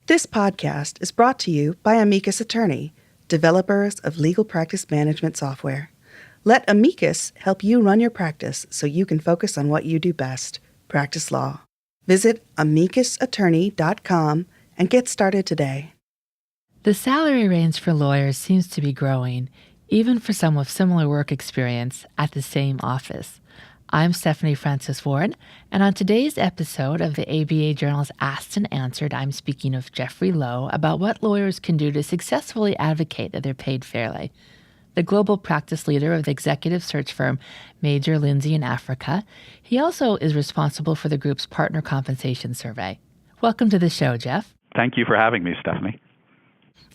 This podcast is brought to you by Amicus Attorney, developers of legal practice management software. Let Amicus help you run your practice so you can focus on what you do best, practice law. Visit amicusattorney.com and get started today. The salary range for lawyers seems to be growing, even for some with similar work experience at the same office. I'm Stephanie Francis Ward, and on today's episode of the ABA Journal's Asked and Answered, I'm speaking with Jeffrey Lowe about what lawyers can do to successfully advocate that they're paid fairly. The global practice leader of the executive search firm Major Lindsey in Africa, he also is responsible for the group's partner compensation survey. Welcome to the show, Jeff. Thank you for having me, Stephanie.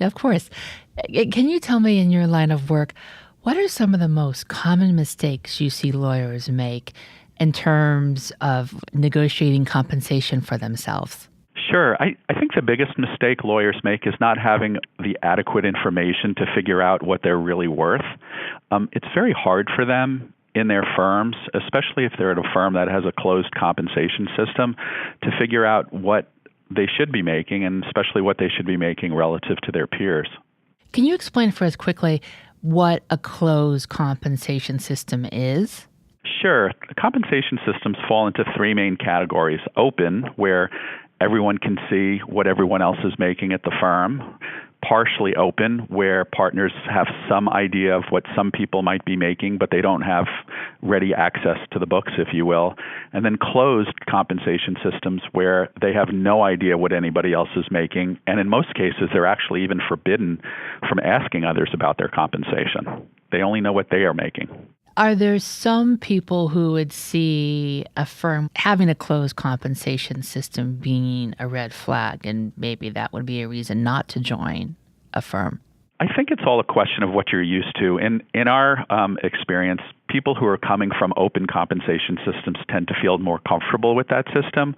Of course. Can you tell me, in your line of work, what are some of the most common mistakes you see lawyers make in terms of negotiating compensation for themselves? Sure. I think the biggest mistake lawyers make is not having the adequate information to figure out what they're really worth. It's very hard for them in their firms, especially if they're at a firm that has a closed compensation system, to figure out what they should be making, and especially what they should be making relative to their peers. Can you explain for us quickly what a closed compensation system is? Sure. Compensation systems fall into three main categories. Open, where everyone can see what everyone else is making at the firm. Partially open, where partners have some idea of what some people might be making, but they don't have ready access to the books, if you will. And then closed compensation systems, where they have no idea what anybody else is making. And in most cases, they're actually even forbidden from asking others about their compensation. They only know what they are making. Are there some people who would see a firm having a closed compensation system being a red flag, and maybe that would be a reason not to join a firm? I think it's all a question of what you're used to. In our experience, people who are coming from open compensation systems tend to feel more comfortable with that system,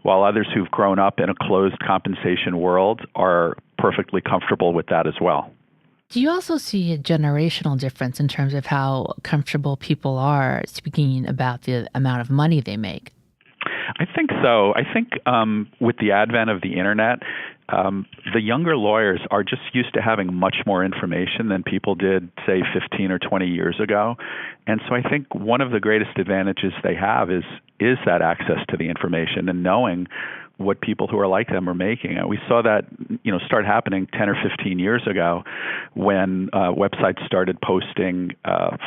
while others who've grown up in a closed compensation world are perfectly comfortable with that as well. Do you also see a generational difference in terms of how comfortable people are speaking about the amount of money they make? I think so. I think with the advent of the internet, the younger lawyers are just used to having much more information than people did, say, 15 or 20 years ago. And so I think one of the greatest advantages they have is that access to the information and knowing what people who are like them are making. We saw that, start happening 10 or 15 years ago when websites started posting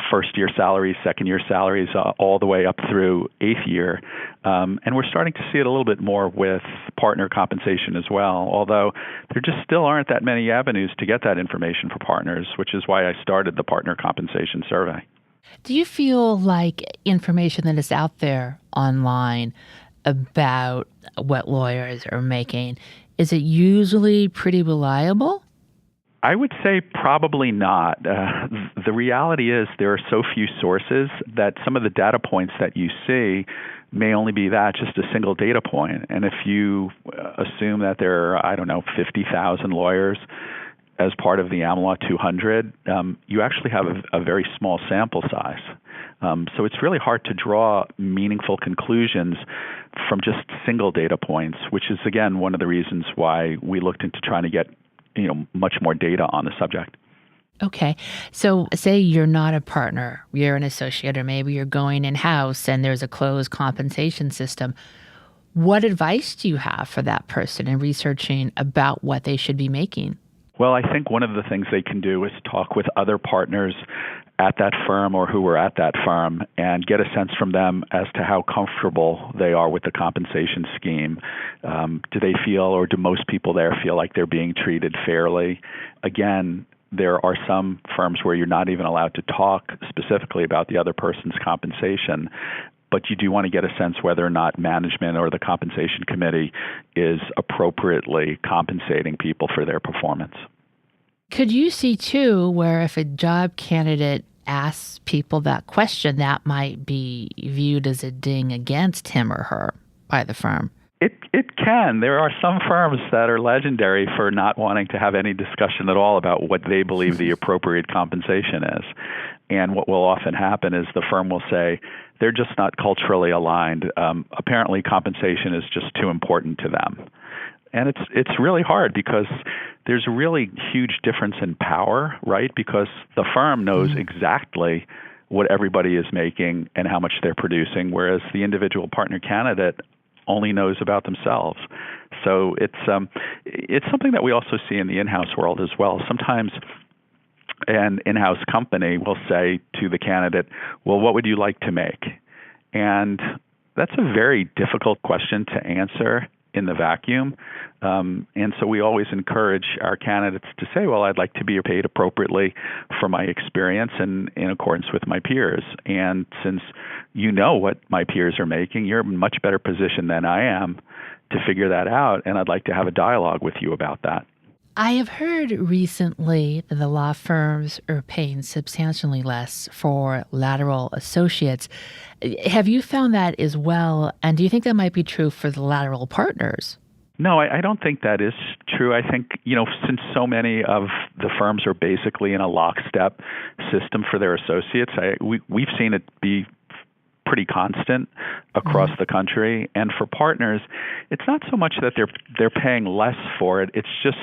first-year salaries, second-year salaries, all the way up through eighth year. And we're starting to see it a little bit more with partner compensation as well, although there just still aren't that many avenues to get that information for partners, which is why I started the partner compensation survey. Do you feel like information that is out there online about what lawyers are making, is it usually pretty reliable? I would say probably not. The reality is there are so few sources that some of the data points that you see may only be just a single data point. And if you assume that there are, 50,000 lawyers as part of the AmLaw 200, you actually have a very small sample size. So it's really hard to draw meaningful conclusions from just single data points, which is, again, one of the reasons why we looked into trying to get much more data on the subject. Okay. So say you're not a partner, you're an associate, or maybe you're going in-house and there's a closed compensation system. What advice do you have for that person in researching about what they should be making? Well, I think one of the things they can do is talk with other partners at that firm or who were at that firm and get a sense from them as to how comfortable they are with the compensation scheme. Do they feel, or do most people there feel like they're being treated fairly? Again, there are some firms where you're not even allowed to talk specifically about the other person's compensation, but you do want to get a sense whether or not management or the compensation committee is appropriately compensating people for their performance. Could you see, too, where if a job candidate asks people that question, that might be viewed as a ding against him or her by the firm? It can. There are some firms that are legendary for not wanting to have any discussion at all about what they believe the appropriate compensation is. And what will often happen is the firm will say, they're just not culturally aligned. Apparently, compensation is just too important to them. And it's really hard because there's a really huge difference in power, right? Because the firm knows exactly what everybody is making and how much they're producing, whereas the individual partner candidate only knows about themselves. So it's something that we also see in the in-house world as well. Sometimes an in-house company will say to the candidate, well, what would you like to make? And that's a very difficult question to answer in the vacuum. And so we always encourage our candidates to say, well, I'd like to be paid appropriately for my experience and in accordance with my peers. And since you know what my peers are making, you're in a much better position than I am to figure that out, and I'd like to have a dialogue with you about that. I have heard recently that the law firms are paying substantially less for lateral associates. Have you found that as well? And do you think that might be true for the lateral partners? No, I don't think that is true. I think, since so many of the firms are basically in a lockstep system for their associates, we've seen it be pretty constant across the country. And for partners, it's not so much that they're paying less for it. It's just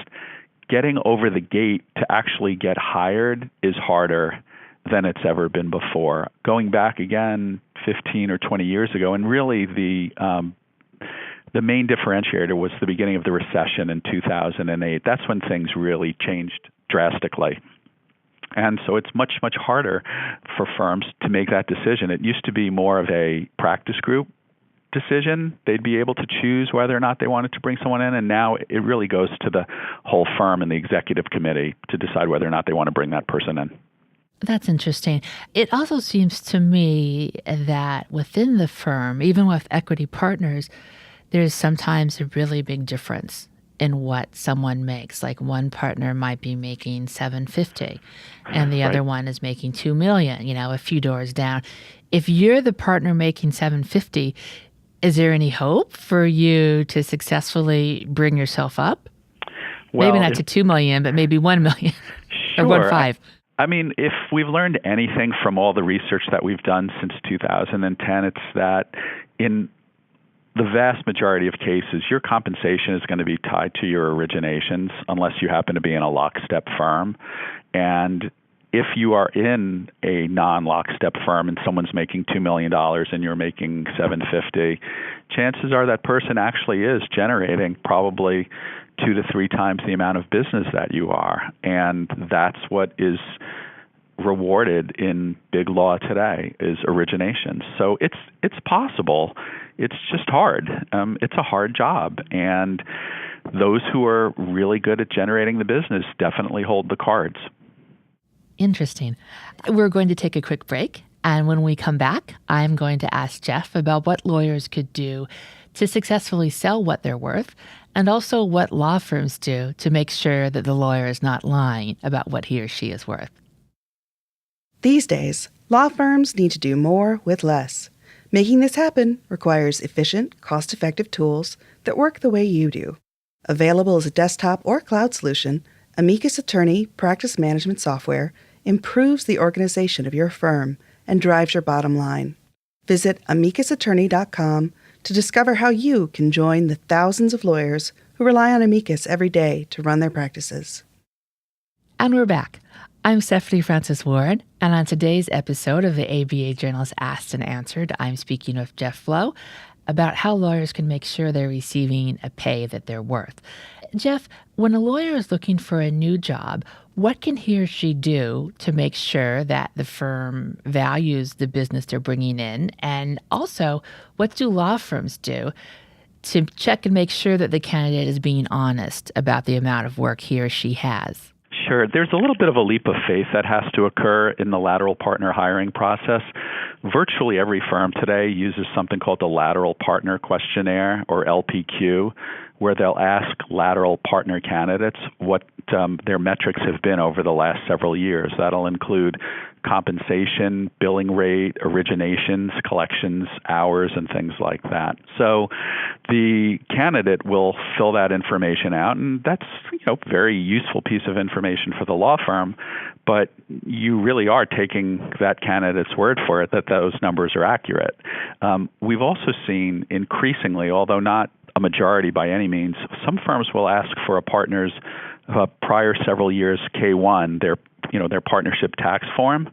getting over the gate to actually get hired is harder than it's ever been before. Going back again 15 or 20 years ago, and really the main differentiator was the beginning of the recession in 2008. That's when things really changed drastically. And so it's much, much harder for firms to make that decision. It used to be more of a practice group decision. They'd be able to choose whether or not they wanted to bring someone in, and now it really goes to the whole firm and the executive committee to decide whether or not they want to bring that person in. That's interesting. It also seems to me that within the firm, even with equity partners, there's sometimes a really big difference in what someone makes. Like one partner might be making $750 and the other one is making $2 million, a few doors down. If you're the partner making $750, is there any hope for you to successfully bring yourself up? Well, maybe not to $2 million, but maybe $1 million or $1.5. I mean, if we've learned anything from all the research that we've done since 2010, it's that in the vast majority of cases, your compensation is going to be tied to your originations unless you happen to be in a lockstep firm. And if you are in a non-lockstep firm and someone's making $2 million and you're making $750, chances are that person actually is generating probably 2 to 3 times the amount of business that you are. And that's what is rewarded in big law today is originations. So it's possible. It's just hard. It's a hard job. And those who are really good at generating the business definitely hold the cards. Interesting. We're going to take a quick break. And when we come back, I'm going to ask Jeff about what lawyers could do to successfully sell what they're worth, and also what law firms do to make sure that the lawyer is not lying about what he or she is worth. These days, law firms need to do more with less. Making this happen requires efficient, cost-effective tools that work the way you do. Available as a desktop or cloud solution, Amicus Attorney practice management software improves the organization of your firm and drives your bottom line. Visit amicusattorney.com to discover how you can join the thousands of lawyers who rely on Amicus every day to run their practices. And we're back. I'm Stephanie Francis Ward, and on today's episode of the ABA Journal's Asked and Answered, I'm speaking with Jeff Lowe about how lawyers can make sure they're receiving a pay that they're worth. Jeff, when a lawyer is looking for a new job, what can he or she do to make sure that the firm values the business they're bringing in? And also, what do law firms do to check and make sure that the candidate is being honest about the amount of work he or she has? Sure. There's a little bit of a leap of faith that has to occur in the lateral partner hiring process. Virtually every firm today uses something called the Lateral Partner Questionnaire, or LPQ, where they'll ask lateral partner candidates what their metrics have been over the last several years. That'll include compensation, billing rate, originations, collections, hours, and things like that. So the candidate will fill that information out, and that's a very useful piece of information for the law firm, but you really are taking that candidate's word for it that those numbers are accurate. We've also seen increasingly, although not a majority by any means. Some firms will ask for a partner's prior several years K-1, their partnership tax form.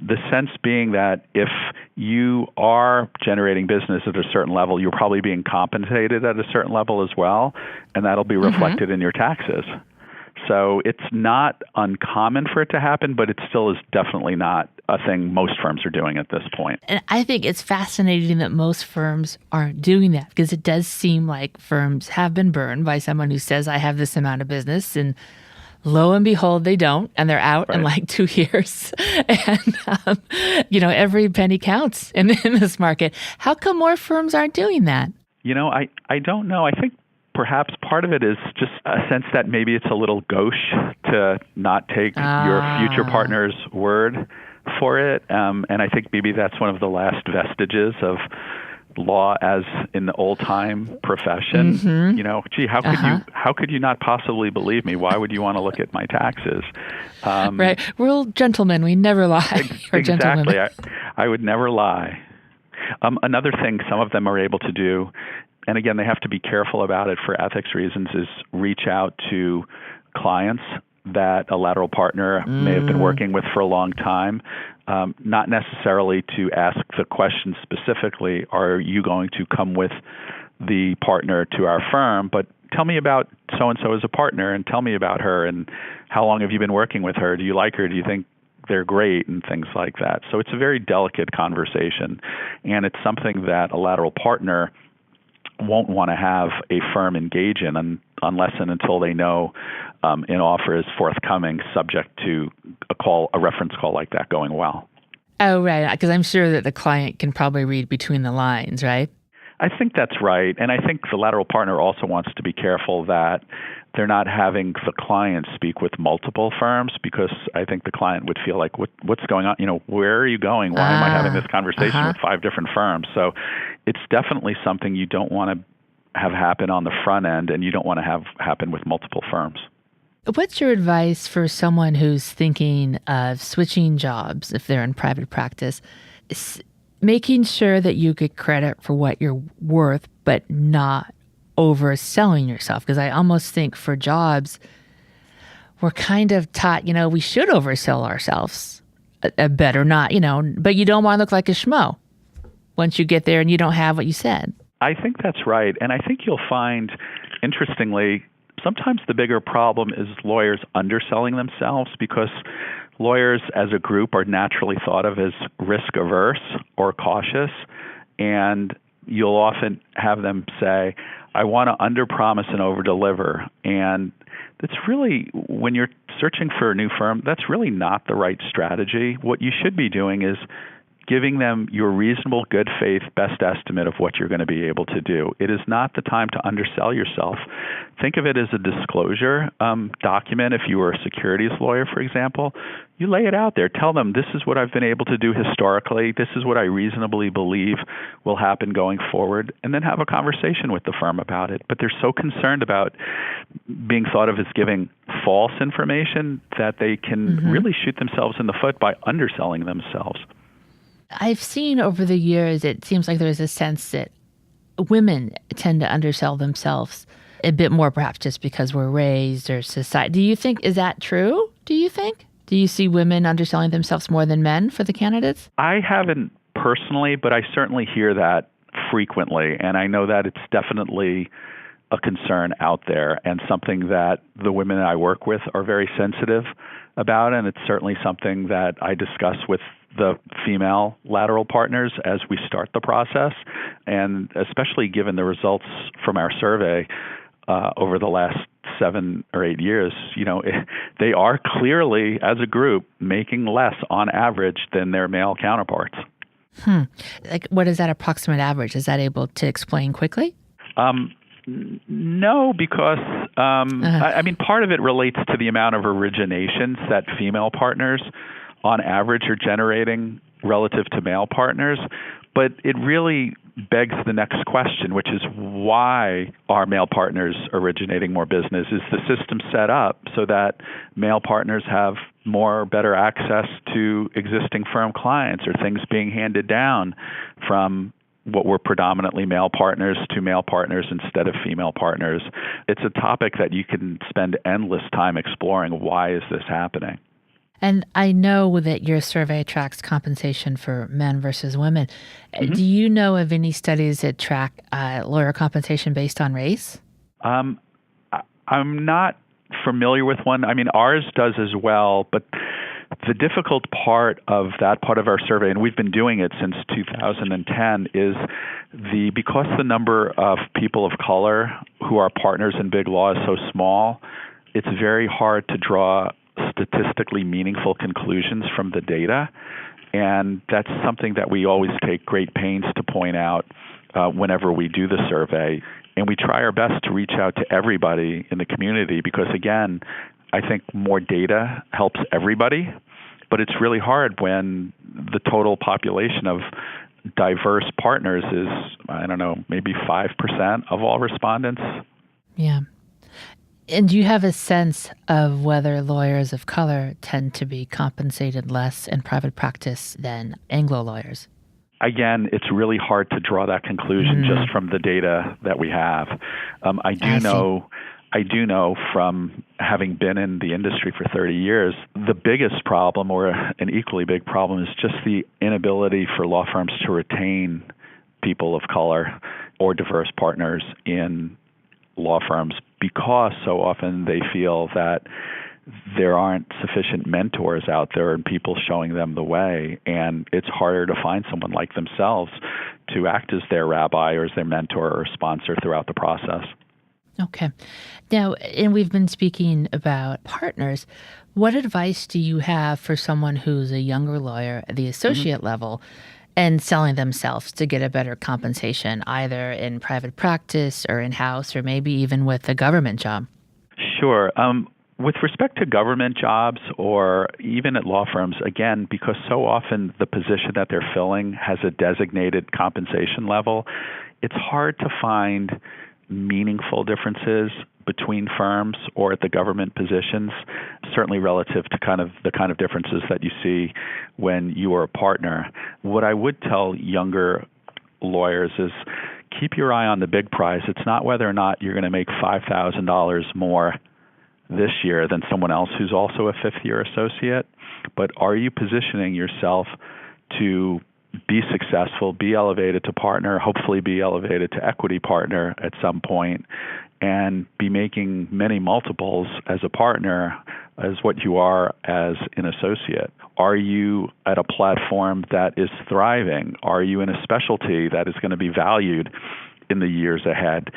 The sense being that if you are generating business at a certain level, you're probably being compensated at a certain level as well, and that'll be reflected in your taxes. So it's not uncommon for it to happen, but it still is definitely not a thing most firms are doing at this point. And I think it's fascinating that most firms aren't doing that, because it does seem like firms have been burned by someone who says, I have this amount of business, and lo and behold, they don't, and they're out in like 2 years. And, every penny counts in this market. How come more firms aren't doing that? I don't know. I think perhaps part of it is just a sense that maybe it's a little gauche to not take your future partner's word for it. And I think maybe that's one of the last vestiges of law as in the old-time profession. Mm-hmm. How could you not possibly believe me? Why would you want to look at my taxes? Right. We're all gentlemen. We never lie. Exactly. I would never lie. Another thing some of them are able to do, and again, they have to be careful about it for ethics reasons, is reach out to clients that a lateral partner may have been working with for a long time, not necessarily to ask the question specifically, are you going to come with the partner to our firm, but tell me about so-and-so as a partner, and tell me about her, and how long have you been working with her? Do you like her? Do you think they're great? And things like that. So it's a very delicate conversation, and it's something that a lateral partner won't want to have a firm engage in unless and until they know an offer is forthcoming, subject to a reference call like that going well. Oh, right. Because I'm sure that the client can probably read between the lines, right? I think that's right. And I think the lateral partner also wants to be careful that they're not having the client speak with multiple firms, because I think the client would feel like, what's going on? Where are you going? Why am I having this conversation with 5 different firms? So it's definitely something you don't want to have happen on the front end, and you don't want to have happen with multiple firms. What's your advice for someone who's thinking of switching jobs if they're in private practice? Making sure that you get credit for what you're worth, but not overselling yourself. Because I almost think for jobs, we're kind of taught, we should oversell ourselves a bit or not, but you don't want to look like a schmo once you get there and you don't have what you said. I think that's right. And I think you'll find, interestingly, sometimes the bigger problem is lawyers underselling themselves, because lawyers as a group are naturally thought of as risk averse or cautious, and you'll often have them say, I want to underpromise and overdeliver. And that's really, when you're searching for a new firm, that's really not the right strategy. What you should be doing is giving them your reasonable, good faith, best estimate of what you're going to be able to do. It is not the time to undersell yourself. Think of it as a disclosure document. If you were a securities lawyer, for example, you lay it out there. Tell them, this is what I've been able to do historically. This is what I reasonably believe will happen going forward, and then have a conversation with the firm about it. But they're so concerned about being thought of as giving false information that they can really shoot themselves in the foot by underselling themselves. I've seen over the years, it seems like there's a sense that women tend to undersell themselves a bit more, perhaps just because we're raised or society. Do you think, is that true? Do you think? Do you see women underselling themselves more than men for the candidates? I haven't personally, but I certainly hear that frequently. And I know that it's definitely a concern out there, and something that the women I work with are very sensitive about. And it's certainly something that I discuss with the female lateral partners as we start the process. And especially given the results from our survey over the last 7 or 8 years, they are clearly, as a group, making less on average than their male counterparts. Like, what is that approximate average? Is that able to explain quickly? No, because I mean, part of it relates to the amount of originations that female partners on average are generating relative to male partners. But it really begs the next question, which is, why are male partners originating more business? Is the system set up so that male partners have better access to existing firm clients, or things being handed down from what were predominantly male partners to male partners instead of female partners. It's a topic that you can spend endless time exploring. Why is this happening? And I know that your survey tracks compensation for men versus women. Mm-hmm. Do you know of any studies that track lawyer compensation based on race? I'm not familiar with one. I mean, ours does as well, but the difficult part of that part of our survey, and we've been doing it since 2010, is because the number of people of color who are partners in big law is so small, it's very hard to draw statistically meaningful conclusions from the data. And that's something that we always take great pains to point out whenever we do the survey. And we try our best to reach out to everybody in the community because, again, I think more data helps everybody, but it's really hard when the total population of diverse partners is, I don't know, maybe 5% of all respondents. Yeah. And do you have a sense of whether lawyers of color tend to be compensated less in private practice than Anglo lawyers? Again, it's really hard to draw that conclusion just from the data that we have. I do know from having been in the industry for 30 years, the biggest problem, or an equally big problem, is just the inability for law firms to retain people of color or diverse partners in law firms because so often they feel that there aren't sufficient mentors out there and people showing them the way, and it's harder to find someone like themselves to act as their rabbi or as their mentor or sponsor throughout the process. Okay. Now, and we've been speaking about partners. What advice do you have for someone who's a younger lawyer at the associate level and selling themselves to get a better compensation, either in private practice or in-house or maybe even with a government job? Sure. With respect to government jobs or even at law firms, again, because so often the position that they're filling has a designated compensation level, it's hard to find meaningful differences between firms or at the government positions, certainly relative to the kind of differences that you see when you are a partner. What I would tell younger lawyers is keep your eye on the big prize. It's not whether or not you're going to make $5,000 more this year than someone else who's also a fifth-year associate, but are you positioning yourself to be successful, be elevated to partner, hopefully be elevated to equity partner at some point, and be making many multiples as a partner as what you are as an associate? Are you at a platform that is thriving? Are you in a specialty that is going to be valued in the years ahead?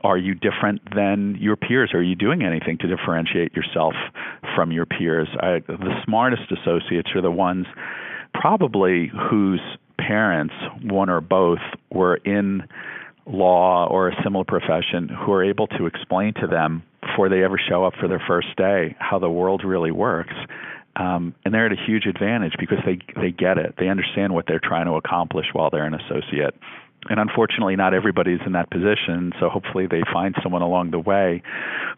Are you different than your peers? Are you doing anything to differentiate yourself from your peers? The smartest associates are the ones probably whose parents, one or both, were in law or a similar profession, who are able to explain to them before they ever show up for their first day how the world really works. And they're at a huge advantage because they get it. They understand what they're trying to accomplish while they're an associate. And unfortunately, not everybody's in that position, so hopefully they find someone along the way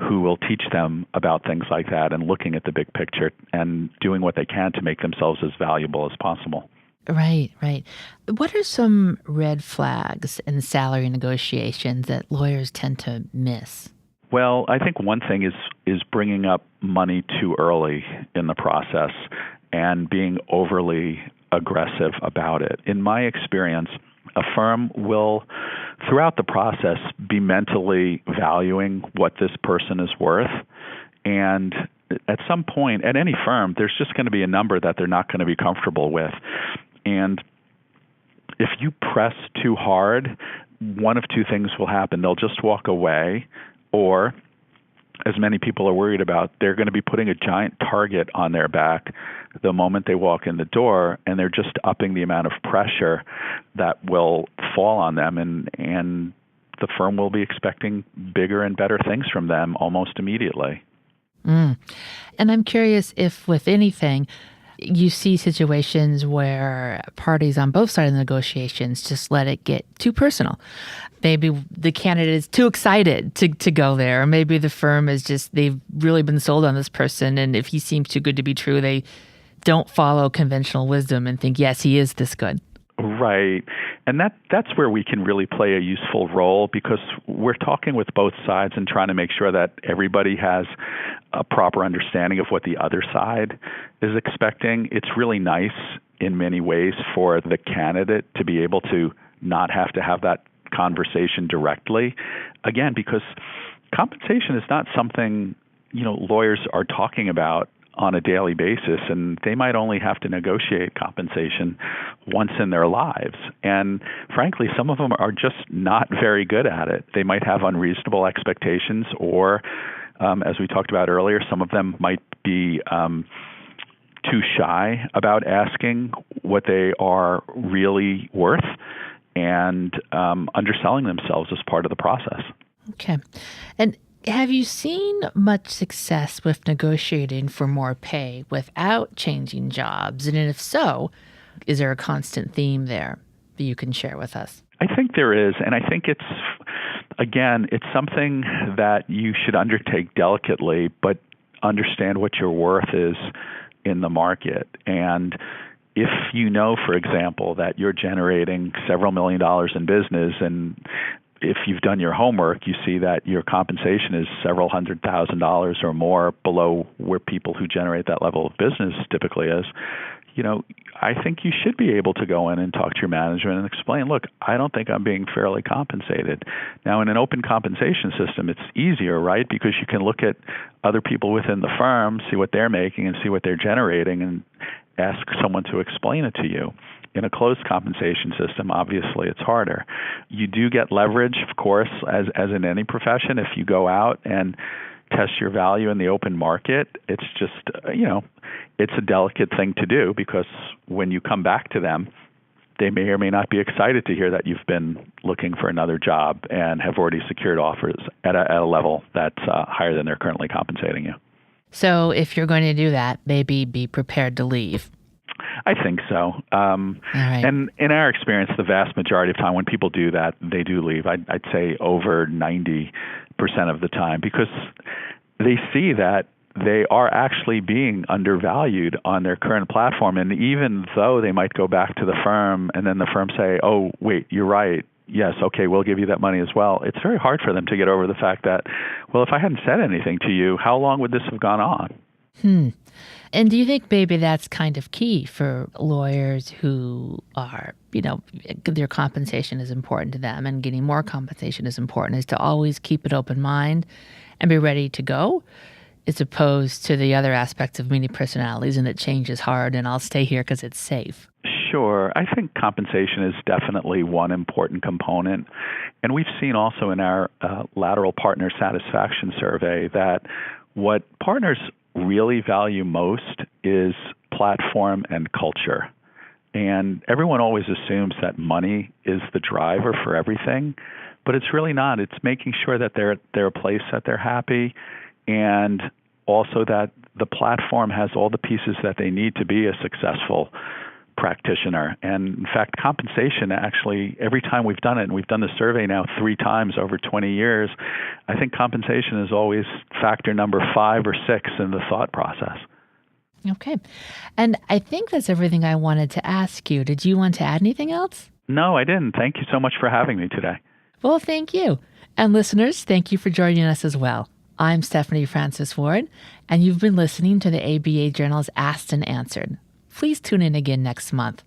who will teach them about things like that and looking at the big picture and doing what they can to make themselves as valuable as possible. Right, right. What are some red flags in salary negotiations that lawyers tend to miss? Well, I think one thing is bringing up money too early in the process and being overly aggressive about it. In my experience, a firm will, throughout the process, be mentally valuing what this person is worth. And at some point, at any firm, there's just going to be a number that they're not going to be comfortable with. And if you press too hard, one of two things will happen. They'll just walk away, or, as many people are worried about, they're going to be putting a giant target on their back the moment they walk in the door, and they're just upping the amount of pressure that will fall on them, and the firm will be expecting bigger and better things from them almost immediately. And I'm curious if, with anything, you see situations where parties on both sides of the negotiations just let it get too personal. Maybe the candidate is too excited to go there. Or maybe the firm is just, they've really been sold on this person, and if he seems too good to be true, they don't follow conventional wisdom and think, yes, he is this good. Right. And that's where we can really play a useful role, because we're talking with both sides and trying to make sure that everybody has a proper understanding of what the other side is expecting. It's really nice in many ways for the candidate to be able to not have to have that conversation directly. Again, because compensation is not something, lawyers are talking about on a daily basis, and they might only have to negotiate compensation once in their lives. And frankly, some of them are just not very good at it. They might have unreasonable expectations, or as we talked about earlier, some of them might be too shy about asking what they are really worth and underselling themselves as part of the process. Okay. And have you seen much success with negotiating for more pay without changing jobs? And if so, is there a constant theme there that you can share with us? I think there is, and I think it's something that you should undertake delicately, but understand what your worth is in the market. And if you know, for example, that you're generating several $1 million in business, and if you've done your homework, you see that your compensation is several $100,000 or more below where people who generate that level of business typically is, I think you should be able to go in and talk to your management and explain, look, I don't think I'm being fairly compensated. Now, in an open compensation system, it's easier, right? Because you can look at other people within the firm, see what they're making and see what they're generating, and ask someone to explain it to you. In a closed compensation system, obviously, it's harder. You do get leverage, of course, as in any profession. If you go out and test your value in the open market, it's just, it's a delicate thing to do, because when you come back to them, they may or may not be excited to hear that you've been looking for another job and have already secured offers at a level that's higher than they're currently compensating you. So if you're going to do that, maybe be prepared to leave. I think so. All right. And in our experience, the vast majority of time when people do that, they do leave. I'd say over 90% of the time, because they see that they are actually being undervalued on their current platform. And even though they might go back to the firm and then the firm say, oh, wait, you're right. Yes, okay, we'll give you that money as well. It's very hard for them to get over the fact that, well, if I hadn't said anything to you, how long would this have gone on? And do you think maybe that's kind of key for lawyers who are, their compensation is important to them and getting more compensation is important, is to always keep an open mind and be ready to go, as opposed to the other aspects of many personalities, and that change is hard and I'll stay here because it's safe? Sure. I think compensation is definitely one important component. And we've seen also in our lateral partner satisfaction survey that what partners really value most is platform and culture. And everyone always assumes that money is the driver for everything, but it's really not. It's making sure that they're a place that they're happy, and also that the platform has all the pieces that they need to be a successful practitioner. And in fact, compensation actually, every time we've done it, and we've done the survey now 3 times over 20 years, I think compensation is always factor number 5 or 6 in the thought process. Okay. And I think that's everything I wanted to ask you. Did you want to add anything else? No, I didn't. Thank you so much for having me today. Well, thank you. And listeners, thank you for joining us as well. I'm Stephanie Francis Ward, and you've been listening to the ABA Journal's Asked and Answered. Please tune in again next month.